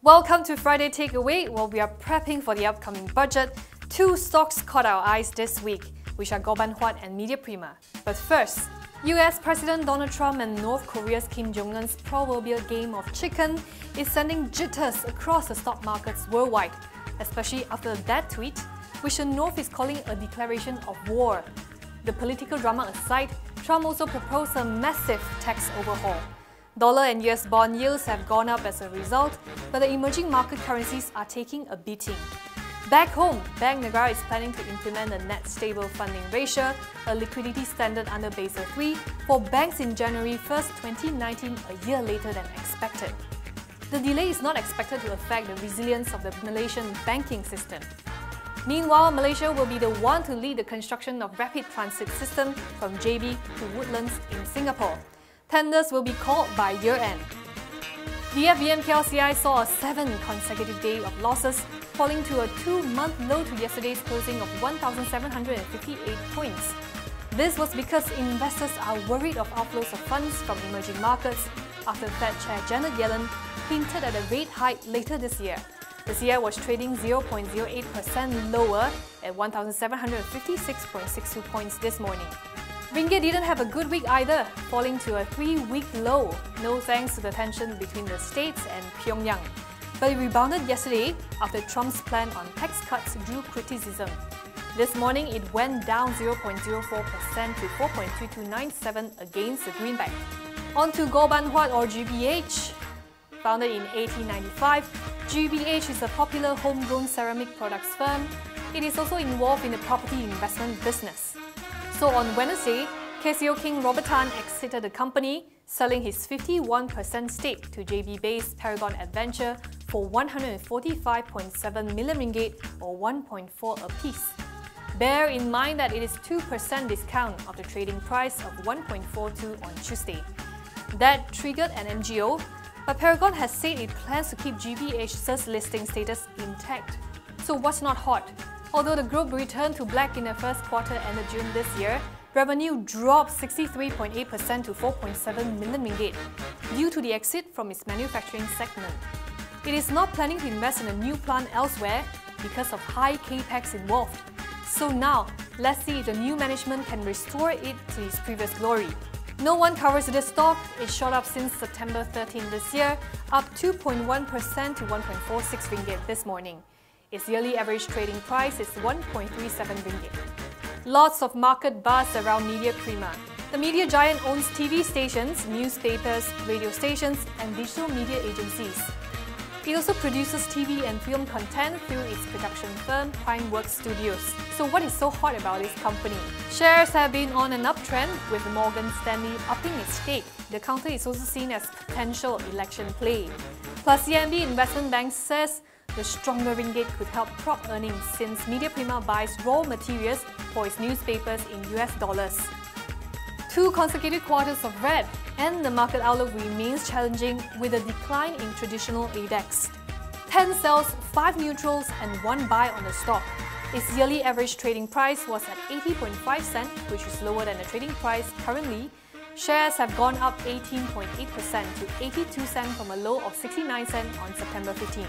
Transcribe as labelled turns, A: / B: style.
A: Welcome to Friday Takeaway. While we are prepping for the upcoming budget, two stocks caught our eyes this week, which are Goh Ban Huat and Media Prima. But first, US President Donald Trump and North Korea's Kim Jong-un's proverbial game of chicken is sending jitters across the stock markets worldwide, especially after that tweet, which the North is calling a declaration of war. The political drama aside, Trump also proposed a massive tax overhaul. Dollar and US bond yields have gone up as a result, but the emerging market currencies are taking a beating. Back home, Bank Negara is planning to implement a net stable funding ratio, a liquidity standard under Basel III, for banks in January 1st, 2019, a year later than expected. The delay is not expected to affect the resilience of the Malaysian banking system. Meanwhile, Malaysia will be the one to lead the construction of rapid transit system from JB to Woodlands in Singapore. Tenders will be called by year-end. The FVM PLCI saw a 7th consecutive day of losses, falling to a 2-month low to yesterday's closing of 1,758 points. This was because investors are worried of outflows of funds from emerging markets after Fed Chair Janet Yellen hinted at a rate hike later this year. The CI was trading 0.08% lower at 1,756.62 points this morning. Ringgit didn't have a good week either, falling to a 3-week low, no thanks to the tension between the States and Pyongyang. But it rebounded yesterday after Trump's plan on tax cuts drew criticism. This morning, it went down 0.04% to 4.2297 against the greenback. On to Goh Ban Huat or GBH. Founded in 1895, GBH is a popular homegrown ceramic products firm. It is also involved in the property investment business. So on Wednesday, KCO King Robert Tan exited the company, selling his 51% stake to JB-based Paragon Adventure for 145.7 million ringgit or 1.4 apiece. Bear in mind that it is 2% discount of the trading price of 1.42 on Tuesday. That triggered an MGO, but Paragon has said it plans to keep GBH's listing status intact. So what's not hot? Although the group returned to black in the first quarter ended June this year, revenue dropped 63.8% to 4.7 million ringgit due to the exit from its manufacturing segment. It is not planning to invest in a new plant elsewhere because of high capex involved. So now, let's see if the new management can restore it to its previous glory. No one covers this stock. It shot up since September 13 this year, up 2.1% to 1.46 ringgit this morning. Its yearly average trading price is 1.37 ringgit. Lots of market buzz around Media Prima. The media giant owns TV stations, newspapers, radio stations, and digital media agencies. It also produces TV and film content through its production firm, Pineworks Studios. So what is so hot about this company? Shares have been on an uptrend, with Morgan Stanley upping its stake. The counter is also seen as potential election play. Plus, CMB Investment Bank says the stronger ringgit could help prop earnings since Media Prima buys raw materials for its newspapers in US dollars. 2 consecutive quarters of red, and the market outlook remains challenging with a decline in traditional ADX. 10 sells, 5 neutrals and 1 buy on the stock. Its yearly average trading price was at 80.5 cents, which is lower than the trading price currently. Shares have gone up 18.8% to 82 cents from a low of 69 cents on September 15.